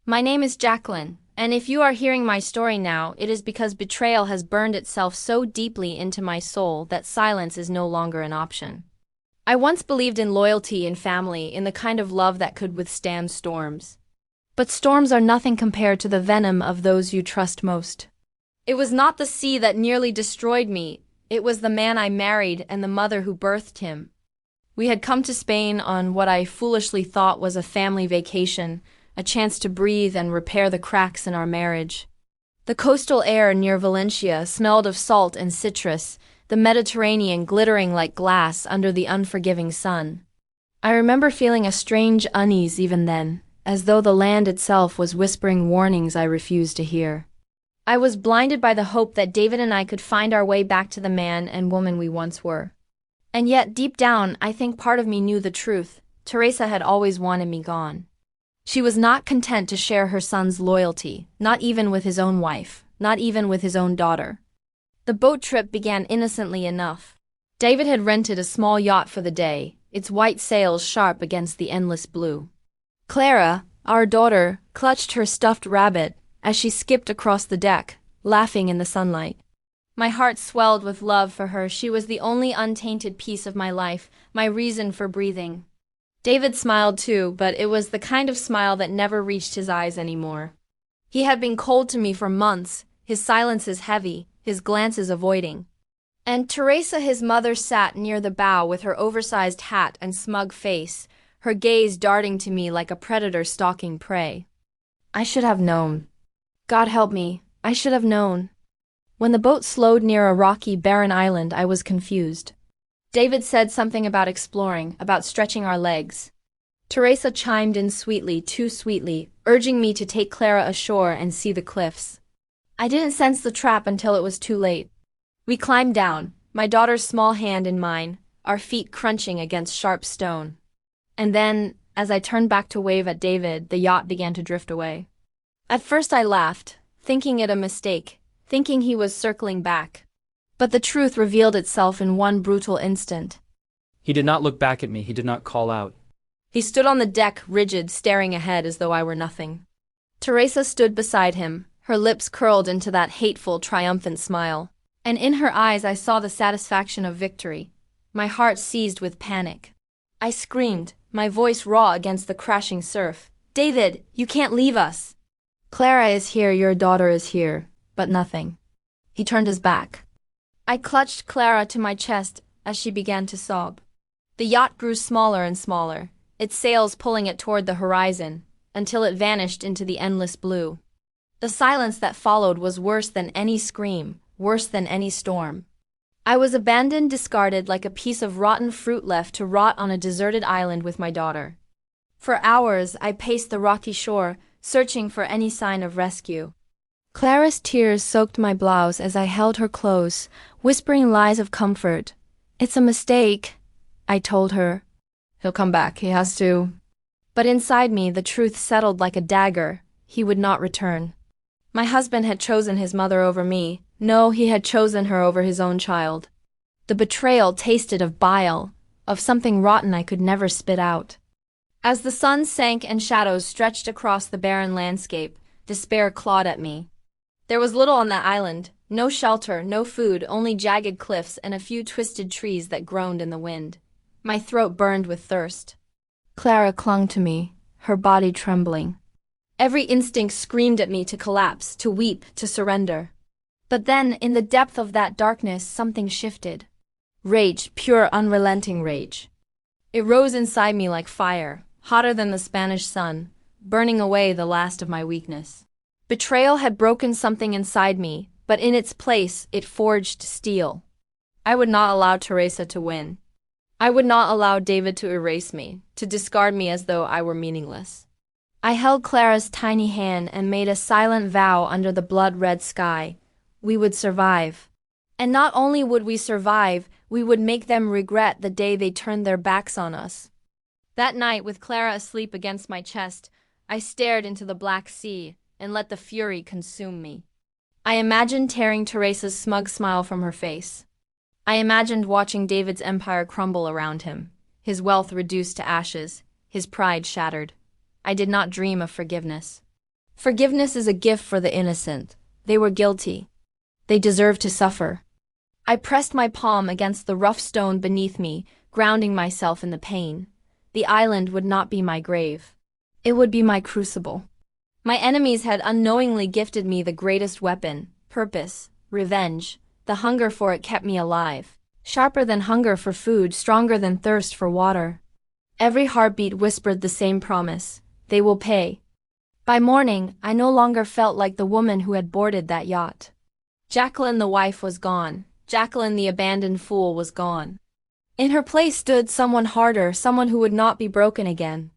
My name is Jacqueline, and if you are hearing my story now, it is because betrayal has burned itself so deeply into my soul that silence is no longer an option. I once believed in loyalty and family, in the kind of love that could withstand storms. But storms are nothing compared to the venom of those you trust most. It was not the sea that nearly destroyed me, it was the man I married and the mother who birthed him. We had come to Spain on what I foolishly thought was a family vacation, a chance to breathe and repair the cracks in our marriage. The coastal air near Valencia smelled of salt and citrus, the Mediterranean glittering like glass under the unforgiving sun. I remember feeling a strange unease even then, as though the land itself was whispering warnings I refused to hear. I was blinded by the hope that David and I could find our way back to the man and woman we once were. And yet, deep down, I think part of me knew the truth. Teresa had always wanted me gone. She was not content to share her son's loyalty, not even with his own wife, not even with his own daughter. The boat trip began innocently enough. David had rented a small yacht for the day, its white sails sharp against the endless blue. Clara, our daughter, clutched her stuffed rabbit as she skipped across the deck, laughing in the sunlight. My heart swelled with love for her. She was the only untainted piece of my life, my reason for breathing. David smiled too, but it was the kind of smile that never reached his eyes anymore. He had been cold to me for months, his silences heavy, his glances avoiding. And Teresa, his mother, sat near the bow with her oversized hat and smug face, her gaze darting to me like a predator stalking prey. I should have known. God help me, I should have known. When the boat slowed near a rocky, barren island, I was confused. David said something about exploring, about stretching our legs. Teresa chimed in sweetly, too sweetly, urging me to take Clara ashore and see the cliffs. I didn't sense the trap until it was too late. We climbed down, my daughter's small hand in mine, our feet crunching against sharp stone. And then, as I turned back to wave at David, the yacht began to drift away. At first I laughed, thinking it a mistake, thinking he was circling back. But the truth revealed itself in one brutal instant. He did not look back at me, he did not call out. He stood on the deck, rigid, staring ahead as though I were nothing. Teresa stood beside him, her lips curled into that hateful, triumphant smile. And in her eyes I saw the satisfaction of victory. My heart seized with panic. I screamed, my voice raw against the crashing surf. David, you can't leave us! Clara is here, your daughter is here, but nothing. He turned his back. I clutched Clara to my chest as she began to sob. The yacht grew smaller and smaller, its sails pulling it toward the horizon, until it vanished into the endless blue. The silence that followed was worse than any scream, worse than any storm. I was abandoned, discarded like a piece of rotten fruit left to rot on a deserted island with my daughter. For hours I paced the rocky shore, searching for any sign of rescue. Clara's tears soaked my blouse as I held her close, whispering lies of comfort. It's a mistake, I told her. He'll come back, he has to. But inside me the truth settled like a dagger. He would not return. My husband had chosen his mother over me. No, he had chosen her over his own child. The betrayal tasted of bile, of something rotten I could never spit out. As the sun sank and shadows stretched across the barren landscape, despair clawed at me. There was little on that island, no shelter, no food, only jagged cliffs and a few twisted trees that groaned in the wind. My throat burned with thirst. Clara clung to me, her body trembling. Every instinct screamed at me to collapse, to weep, to surrender. But then, in the depth of that darkness, something shifted. Rage, pure, unrelenting rage. It rose inside me like fire, hotter than the Spanish sun, burning away the last of my weakness. Betrayal had broken something inside me, but in its place, it forged steel. I would not allow Teresa to win. I would not allow David to erase me, to discard me as though I were meaningless. I held Clara's tiny hand and made a silent vow under the blood-red sky. We would survive. And not only would we survive, we would make them regret the day they turned their backs on us. That night, with Clara asleep against my chest, I stared into the black sea and let the fury consume me. I imagined tearing Teresa's smug smile from her face. I imagined watching David's empire crumble around him, his wealth reduced to ashes, his pride shattered. I did not dream of forgiveness. Forgiveness is a gift for the innocent. They were guilty. They deserved to suffer. I pressed my palm against the rough stone beneath me, grounding myself in the pain. The island would not be my grave. It would be my crucible. My enemies had unknowingly gifted me the greatest weapon: purpose, revenge. The hunger for it kept me alive. Sharper than hunger for food, stronger than thirst for water. Every heartbeat whispered the same promise: they will pay. By morning, I no longer felt like the woman who had boarded that yacht. Jacqueline the wife was gone. Jacqueline the abandoned fool was gone. In her place stood someone harder, someone who would not be broken again.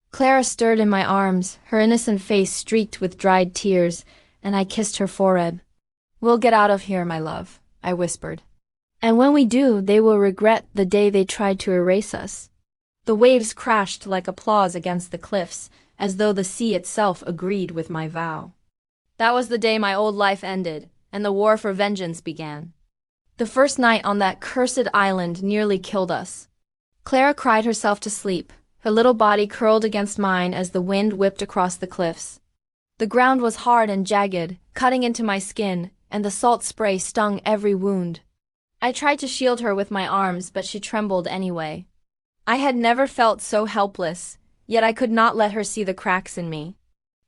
Clara stirred in my arms, her innocent face streaked with dried tears, and I kissed her forehead. "We'll get out of here, my love," I whispered. "And when we do, they will regret the day they tried to erase us." The waves crashed like applause against the cliffs, as though the sea itself agreed with my vow. That was the day my old life ended, and the war for vengeance began. The first night on that cursed island nearly killed us. Clara cried herself to sleep, her little body curled against mine as the wind whipped across the cliffs. The ground was hard and jagged, cutting into my skin, and the salt spray stung every wound. I tried to shield her with my arms, but she trembled anyway. I had never felt so helpless, yet I could not let her see the cracks in me.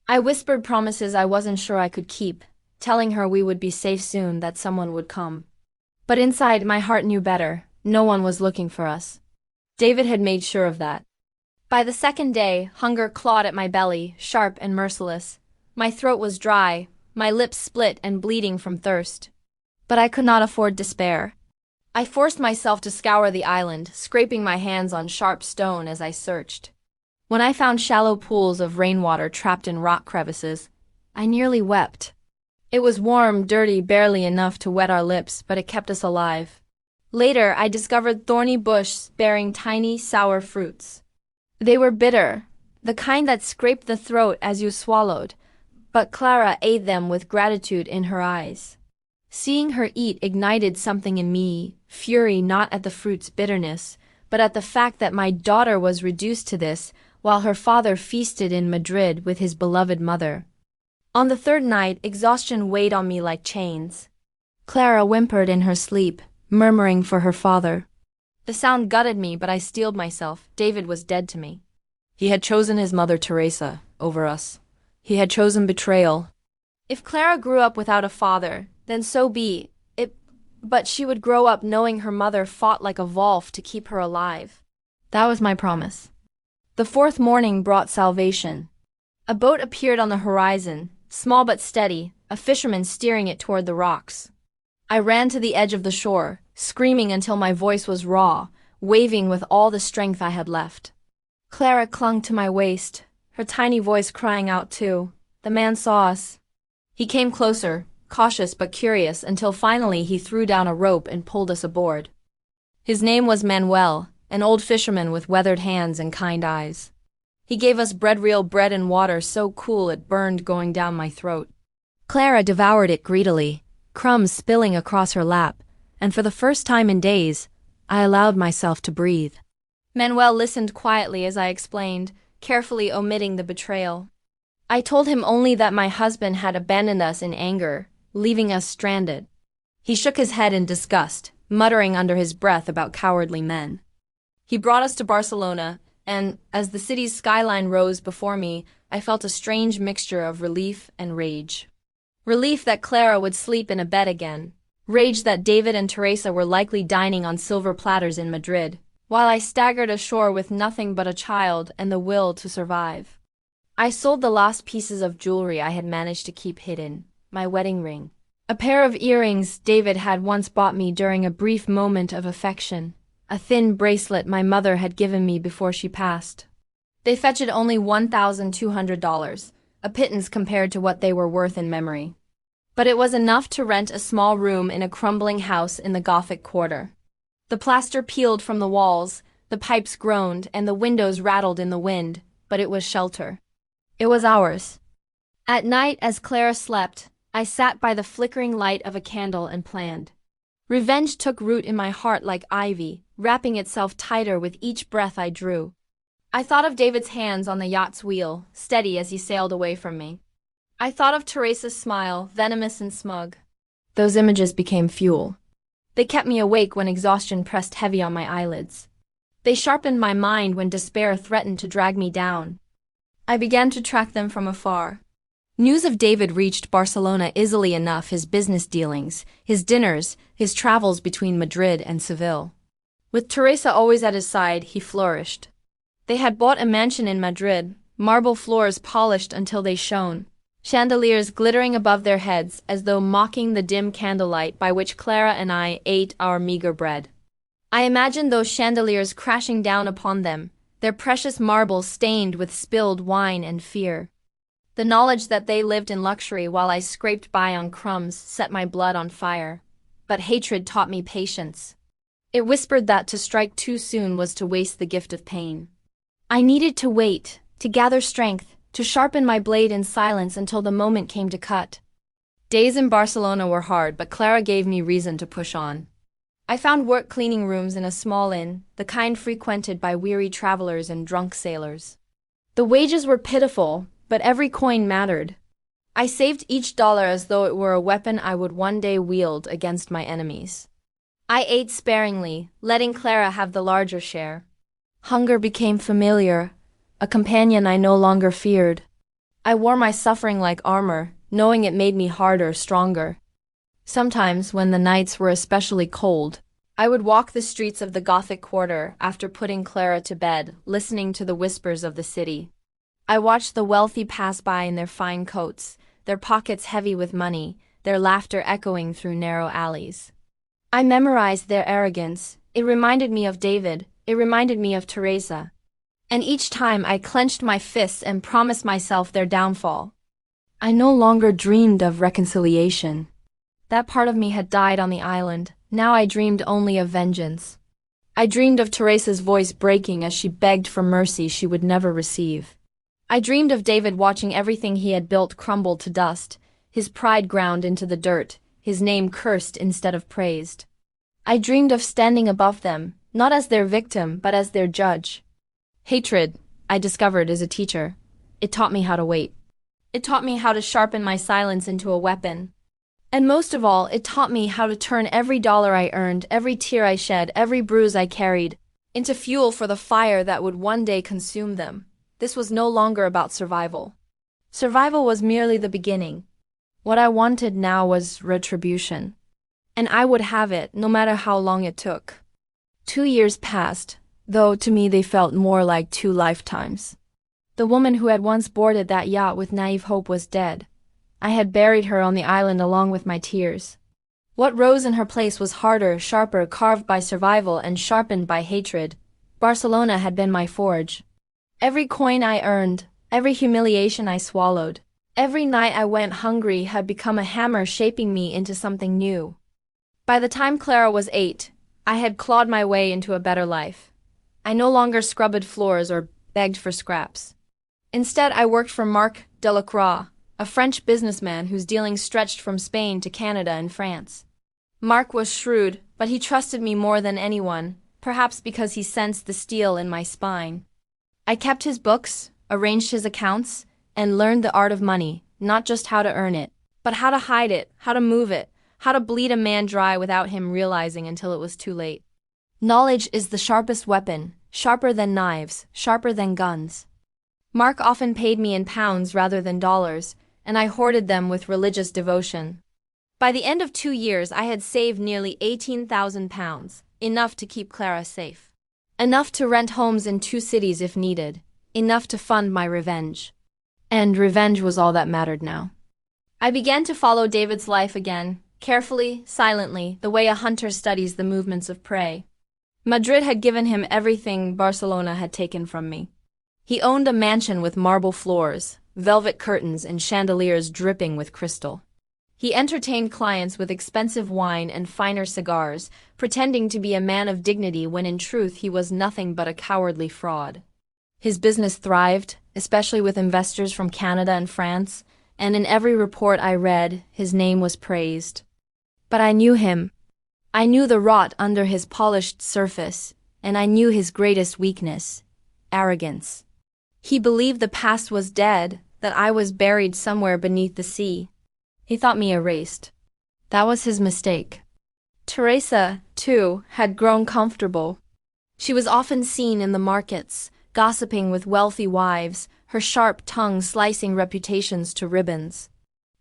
I whispered promises I wasn't sure I could keep, telling her we would be safe soon, that someone would come. But inside, my heart knew better. No one was looking for us. David had made sure of that. By the second day, hunger clawed at my belly, sharp and merciless. My throat was dry, my lips split and bleeding from thirst. But I could not afford despair. I forced myself to scour the island, scraping my hands on sharp stone as I searched. When I found shallow pools of rainwater trapped in rock crevices, I nearly wept. It was warm, dirty, barely enough to wet our lips, but it kept us alive. Later, I discovered thorny bushes bearing tiny, sour fruits. They were bitter, the kind that scraped the throat as you swallowed, but Clara ate them with gratitude in her eyes. Seeing her eat ignited something in me, fury not at the fruit's bitterness, but at the fact that my daughter was reduced to this, while her father feasted in Madrid with his beloved mother. On the third night, exhaustion weighed on me like chains. Clara whimpered in her sleep, murmuring for her father. The sound gutted me, but I steeled myself. David was dead to me. He had chosen his mother Teresa over us. He had chosen betrayal. If Clara grew up without a father, then so be it, but she would grow up knowing her mother fought like a wolf to keep her alive. That was my promise. The fourth morning brought salvation. A boat appeared on the horizon, small but steady, a fisherman steering it toward the rocks. I ran to the edge of the shore, screaming until my voice was raw, waving with all the strength I had left. Clara clung to my waist, her tiny voice crying out too. The man saw us. He came closer, cautious but curious, until finally he threw down a rope and pulled us aboard. His name was Manuel, an old fisherman with weathered hands and kind eyes. He gave us real bread and water so cool it burned going down my throat. Clara devoured it greedily, crumbs spilling across her lap, and for the first time in days, I allowed myself to breathe. Manuel listened quietly as I explained, carefully omitting the betrayal. I told him only that my husband had abandoned us in anger, leaving us stranded. He shook his head in disgust, muttering under his breath about cowardly men. He brought us to Barcelona, and, as the city's skyline rose before me, I felt a strange mixture of relief and rage. Relief that Clara would sleep in a bed again. Rage that David and Teresa were likely dining on silver platters in Madrid, while I staggered ashore with nothing but a child and the will to survive. I sold the last pieces of jewelry I had managed to keep hidden, my wedding ring, a pair of earrings David had once bought me during a brief moment of affection, a thin bracelet my mother had given me before she passed. They fetched only $1,200, a pittance compared to what they were worth in memory. But it was enough to rent a small room in a crumbling house in the Gothic quarter. The plaster peeled from the walls, the pipes groaned, and the windows rattled in the wind, but it was shelter. It was ours. At night, as Clara slept, I sat by the flickering light of a candle and planned. Revenge took root in my heart like ivy, wrapping itself tighter with each breath I drew. I thought of David's hands on the yacht's wheel, steady as he sailed away from me. I thought of Teresa's smile, venomous and smug. Those images became fuel. They kept me awake when exhaustion pressed heavy on my eyelids. They sharpened my mind when despair threatened to drag me down. I began to track them from afar. News of David reached Barcelona easily enough: his business dealings, his dinners, his travels between Madrid and Seville. With Teresa always at his side, he flourished. They had bought a mansion in Madrid, marble floors polished until they shone, chandeliers glittering above their heads as though mocking the dim candlelight by which Clara and I ate our meager bread. I imagined those chandeliers crashing down upon them, their precious marble stained with spilled wine and fear. The knowledge that they lived in luxury while I scraped by on crumbs set my blood on fire. But hatred taught me patience. It whispered that to strike too soon was to waste the gift of pain. I needed to wait, to gather strength, to sharpen my blade in silence until the moment came to cut. Days in Barcelona were hard, but Clara gave me reason to push on. I found work cleaning rooms in a small inn, the kind frequented by weary travelers and drunk sailors. The wages were pitiful, but every coin mattered. I saved each dollar as though it were a weapon I would one day wield against my enemies. I ate sparingly, letting Clara have the larger share. Hunger became familiar, a companion I no longer feared. I wore my suffering like armor, knowing it made me harder, stronger. Sometimes, when the nights were especially cold, I would walk the streets of the Gothic quarter after putting Clara to bed, listening to the whispers of the city. I watched the wealthy pass by in their fine coats, their pockets heavy with money, their laughter echoing through narrow alleys. I memorized their arrogance. It reminded me of David, it reminded me of Teresa. And each time I clenched my fists and promised myself their downfall. I no longer dreamed of reconciliation. That part of me had died on the island. Now I dreamed only of vengeance. I dreamed of Teresa's voice breaking as she begged for mercy she would never receive. I dreamed of David watching everything he had built crumble to dust, his pride ground into the dirt, his name cursed instead of praised. I dreamed of standing above them, not as their victim but as their judge. Hatred, I discovered, is a teacher. It taught me how to wait. It taught me how to sharpen my silence into a weapon. And most of all, it taught me how to turn every dollar I earned, every tear I shed, every bruise I carried, into fuel for the fire that would one day consume them. This was no longer about survival. Survival was merely the beginning. What I wanted now was retribution. And I would have it, no matter how long it took. 2 years passed, though to me they felt more like 2 lifetimes. The woman who had once boarded that yacht with naive hope was dead. I had buried her on the island along with my tears. What rose in her place was harder, sharper, carved by survival and sharpened by hatred. Barcelona had been my forge. Every coin I earned, every humiliation I swallowed, every night I went hungry had become a hammer shaping me into something new. By the time Clara was 8, I had clawed my way into a better life. I no longer scrubbed floors or begged for scraps. Instead, I worked for Marc Delacroix, a French businessman whose dealings stretched from Spain to Canada and France. Marc was shrewd, but he trusted me more than anyone, perhaps because he sensed the steel in my spine. I kept his books, arranged his accounts, and learned the art of money, not just how to earn it, but how to hide it, how to move it, how to bleed a man dry without him realizing until it was too late. Knowledge is the sharpest weapon, sharper than knives, sharper than guns. Marc often paid me in pounds rather than dollars, and I hoarded them with religious devotion. By the end of 2 years, I had saved nearly £18,000, enough to keep Clara safe. Enough to rent homes in 2 cities if needed, enough to fund my revenge. And revenge was all that mattered now. I began to follow David's life again, carefully, silently, the way a hunter studies the movements of prey. Madrid had given him everything Barcelona had taken from me. He owned a mansion with marble floors, velvet curtains, and chandeliers dripping with crystal. He entertained clients with expensive wine and finer cigars, pretending to be a man of dignity when in truth he was nothing but a cowardly fraud. His business thrived, especially with investors from Canada and France, and in every report I read, his name was praised. But I knew him. I knew the rot under his polished surface, and I knew his greatest weakness: arrogance. He believed the past was dead, that I was buried somewhere beneath the sea. He thought me erased. That was his mistake. Teresa, too, had grown comfortable. She was often seen in the markets, gossiping with wealthy wives, her sharp tongue slicing reputations to ribbons.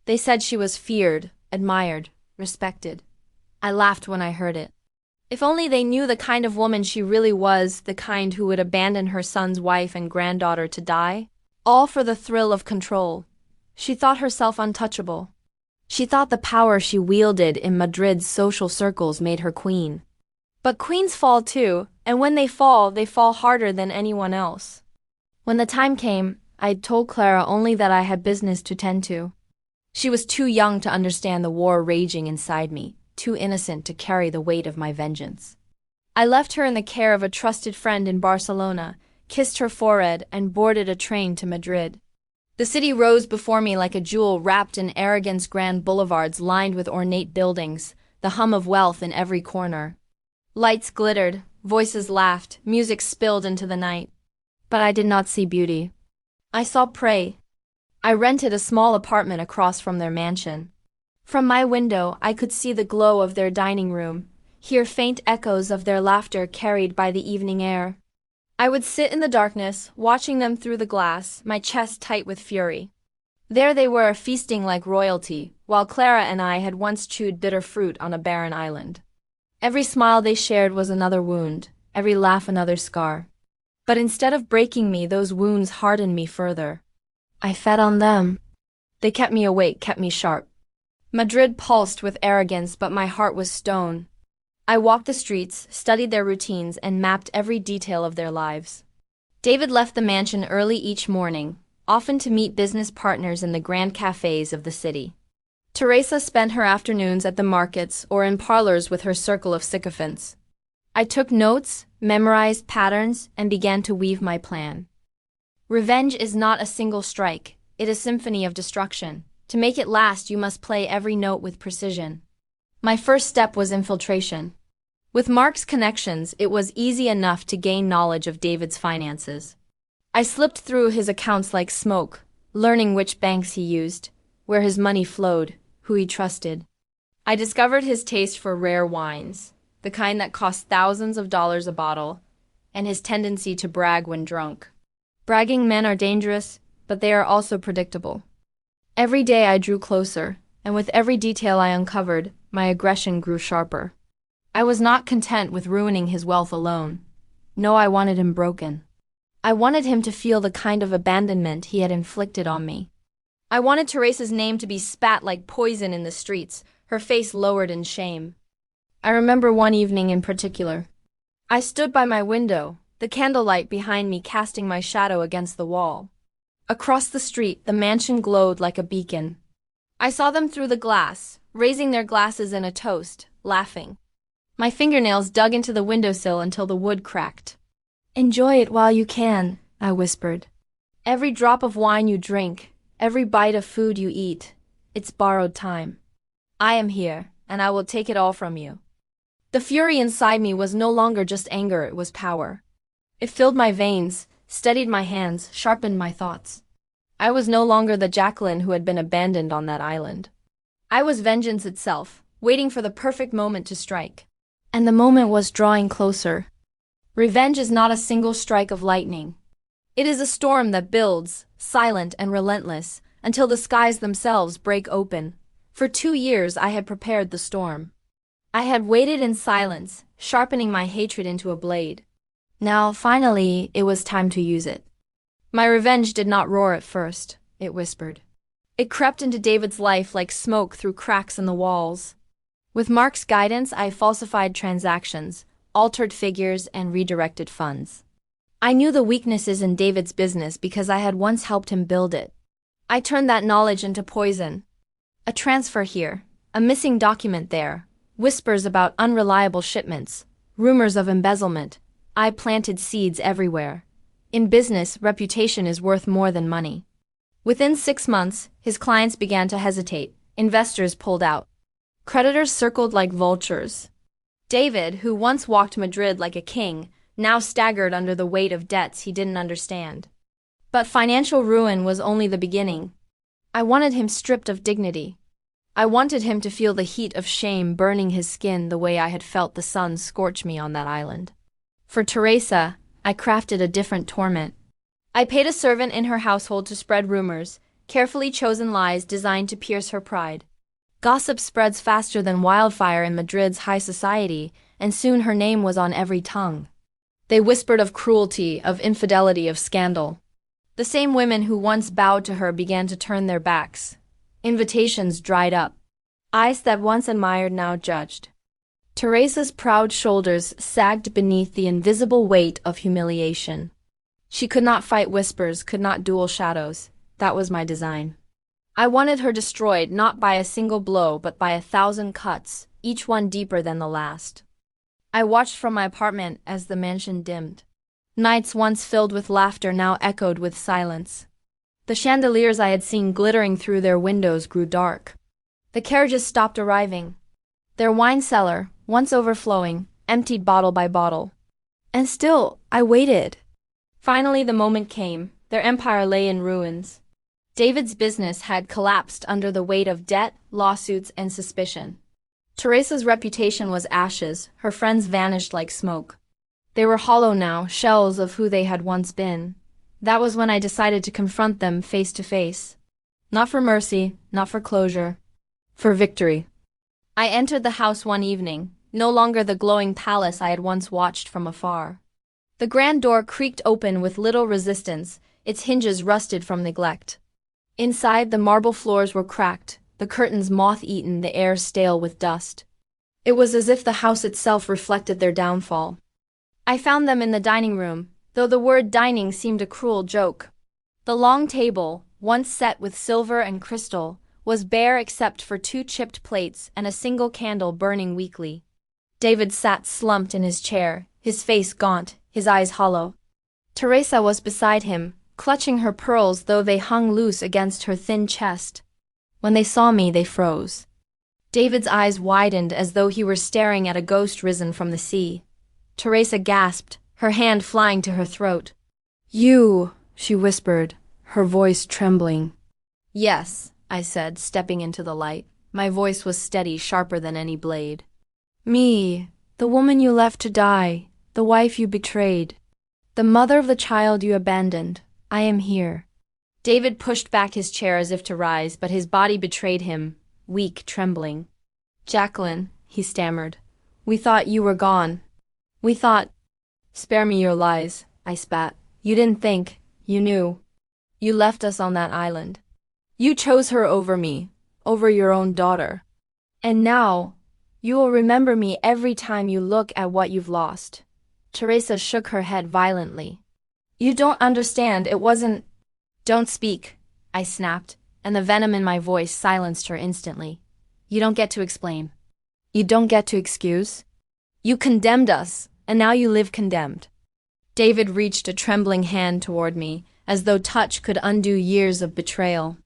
They said she was feared, admired, respected. I laughed when I heard it. If only they knew the kind of woman she really was, the kind who would abandon her son's wife and granddaughter to die, all for the thrill of control. She thought herself untouchable. She thought the power she wielded in Madrid's social circles made her queen. But queens fall too, and when they fall harder than anyone else. When the time came, I'd told Clara only that I had business to tend to. She was too young to understand the war raging inside me, too innocent to carry the weight of my vengeance. I left her in the care of a trusted friend in Barcelona, kissed her forehead, and boarded a train to Madrid. The city rose before me like a jewel wrapped in arrogance, grand boulevards lined with ornate buildings, the hum of wealth in every corner. Lights glittered, voices laughed, music spilled into the night. But I did not see beauty. I saw prey. I rented a small apartment across from their mansion. From my window, I could see the glow of their dining room, hear faint echoes of their laughter carried by the evening air. I would sit in the darkness, watching them through the glass, my chest tight with fury. There they were, feasting like royalty, while Clara and I had once chewed bitter fruit on a barren island. Every smile they shared was another wound, every laugh another scar. But instead of breaking me, those wounds hardened me further. I fed on them. They kept me awake, kept me sharp. Madrid pulsed with arrogance, but my heart was stone. I walked the streets, studied their routines, and mapped every detail of their lives. David left the mansion early each morning, often to meet business partners in the grand cafes of the city. Teresa spent her afternoons at the markets or in parlors with her circle of sycophants. I took notes, memorized patterns, and began to weave my plan. Revenge is not a single strike, it is a symphony of destruction. To make it last, you must play every note with precision. My first step was infiltration. With Mark's connections, it was easy enough to gain knowledge of David's finances. I slipped through his accounts like smoke, learning which banks he used, where his money flowed, who he trusted. I discovered his taste for rare wines, the kind that cost thousands of dollars a bottle, and his tendency to brag when drunk. Bragging men are dangerous, but they are also predictable. Every day I drew closer, and with every detail I uncovered, my aggression grew sharper. I was not content with ruining his wealth alone. No, I wanted him broken. I wanted him to feel the kind of abandonment he had inflicted on me. I wanted Teresa's name to be spat like poison in the streets, her face lowered in shame. I remember one evening in particular. I stood by my window, the candlelight behind me casting my shadow against the wall. Across the street, the mansion glowed like a beacon. I saw them through the glass, raising their glasses in a toast, laughing. My fingernails dug into the windowsill until the wood cracked. "Enjoy it while you can," I whispered. "Every drop of wine you drink, every bite of food you eat, it's borrowed time. I am here, and I will take it all from you." The fury inside me was no longer just anger, it was power. It filled my veins, steadied my hands, sharpened my thoughts. I was no longer the Jacqueline who had been abandoned on that island. I was vengeance itself, waiting for the perfect moment to strike. And the moment was drawing closer. Revenge is not a single strike of lightning. It is a storm that builds, silent and relentless, until the skies themselves break open. For 2 years I had prepared the storm. I had waited in silence, sharpening my hatred into a blade. Now, finally, it was time to use it. My revenge did not roar at first, it whispered. It crept into David's life like smoke through cracks in the walls. With Mark's guidance, I falsified transactions, altered figures, and redirected funds. I knew the weaknesses in David's business because I had once helped him build it. I turned that knowledge into poison. A transfer here, a missing document there, whispers about unreliable shipments, rumors of embezzlement. I planted seeds everywhere. In business, reputation is worth more than money. Within 6 months, his clients began to hesitate. Investors pulled out. Creditors circled like vultures. David, who once walked Madrid like a king, now staggered under the weight of debts he didn't understand. But financial ruin was only the beginning. I wanted him stripped of dignity. I wanted him to feel the heat of shame burning his skin the way I had felt the sun scorch me on that island. For Teresa, I crafted a different torment. I paid a servant in her household to spread rumors, carefully chosen lies designed to pierce her pride. Gossip spreads faster than wildfire in Madrid's high society, and soon her name was on every tongue. They whispered of cruelty, of infidelity, of scandal. The same women who once bowed to her began to turn their backs. Invitations dried up. Eyes that once admired now judged. Teresa's proud shoulders sagged beneath the invisible weight of humiliation. She could not fight whispers, could not duel shadows. That was my design. I wanted her destroyed not by a single blow but by 1,000 cuts, each one deeper than the last. I watched from my apartment as the mansion dimmed. Nights once filled with laughter now echoed with silence. The chandeliers I had seen glittering through their windows grew dark. The carriages stopped arriving. Their wine cellar, once overflowing, emptied bottle by bottle. And still, I waited. Finally the moment came. Their empire lay in ruins. David's business had collapsed under the weight of debt, lawsuits, and suspicion. Teresa's reputation was ashes, her friends vanished like smoke. They were hollow now, shells of who they had once been. That was when I decided to confront them face to face. Not for mercy, not for closure. For victory. I entered the house one evening, no longer the glowing palace I had once watched from afar. The grand door creaked open with little resistance, its hinges rusted from neglect. Inside, the marble floors were cracked, the curtains moth-eaten, the air stale with dust. It was as if the house itself reflected their downfall. I found them in the dining room, though the word dining seemed a cruel joke. The long table, once set with silver and crystal, was bare except for 2 chipped plates and a single candle burning weakly. David sat slumped in his chair, his face gaunt, his eyes hollow. Teresa was beside him, clutching her pearls though they hung loose against her thin chest. When they saw me, they froze. David's eyes widened as though he were staring at a ghost risen from the sea. Teresa gasped, her hand flying to her throat. "You," she whispered, her voice trembling. "Yes," I said, stepping into the light. My voice was steady, sharper than any blade. "Me, the woman you left to die, the wife you betrayed, the mother of the child you abandoned. I am here." David pushed back his chair as if to rise, but his body betrayed him, weak, trembling. "Jacqueline," he stammered, "we thought you were gone. We thought—" "Spare me your lies," I spat. "You didn't think, you knew. You left us on that island. You chose her over me, over your own daughter. And now, you will remember me every time you look at what you've lost." Teresa shook her head violently. "You don't understand, it wasn't—" "Don't speak," I snapped, and the venom in my voice silenced her instantly. "You don't get to explain. You don't get to excuse. You condemned us, and now you live condemned." David reached a trembling hand toward me, as though touch could undo years of betrayal.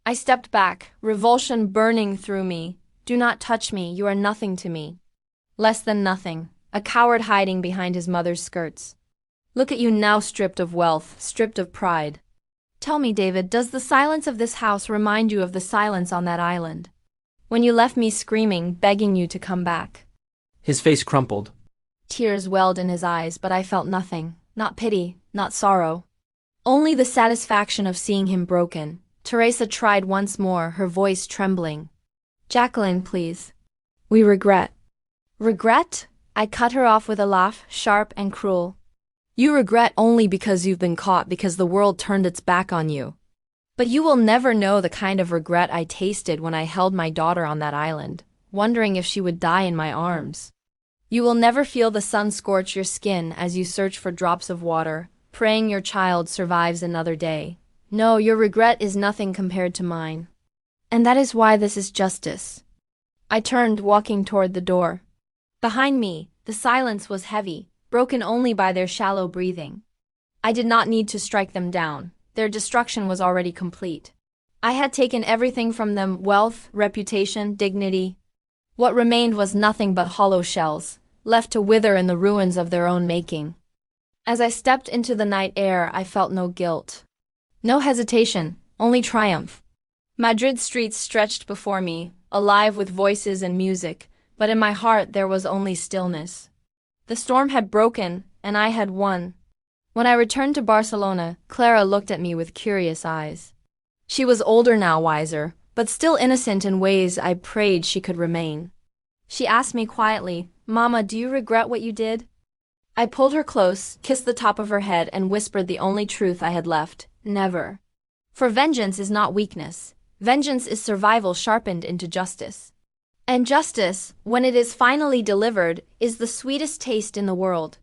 I stepped back, revulsion burning through me. "Do not touch me, you are nothing to me." Less than nothing, a coward hiding behind his mother's skirts. Look at you now, stripped of wealth, stripped of pride. Tell me, David, does the silence of this house remind you of the silence on that island? When you left me screaming, begging you to come back. His face crumpled. Tears welled in his eyes, but I felt nothing. Not pity, not sorrow. Only the satisfaction of seeing him broken. Teresa tried once more, her voice trembling. "Jacqueline, please. We regret." "Regret?" I cut her off with a laugh, sharp and cruel. "You regret only because you've been caught, because the world turned its back on you. But you will never know the kind of regret I tasted when I held my daughter on that island, wondering if she would die in my arms. You will never feel the sun scorch your skin as you search for drops of water, praying your child survives another day. No, your regret is nothing compared to mine. And that is why this is justice." I turned, walking toward the door. Behind me, the silence was heavy, broken only by their shallow breathing. I did not need to strike them down. Their destruction was already complete. I had taken everything from them: wealth, reputation, dignity. What remained was nothing but hollow shells, left to wither in the ruins of their own making. As I stepped into the night air, I felt no guilt. No hesitation, only triumph. Madrid streets stretched before me, alive with voices and music, but in my heart there was only stillness. The storm had broken, and I had won. When I returned to Barcelona, Clara looked at me with curious eyes. She was older now, wiser, but still innocent in ways I prayed she could remain. She asked me quietly, "Mama, do you regret what you did?" I pulled her close, kissed the top of her head, and whispered the only truth I had left: never. For vengeance is not weakness. Vengeance is survival sharpened into justice. And justice, when it is finally delivered, is the sweetest taste in the world.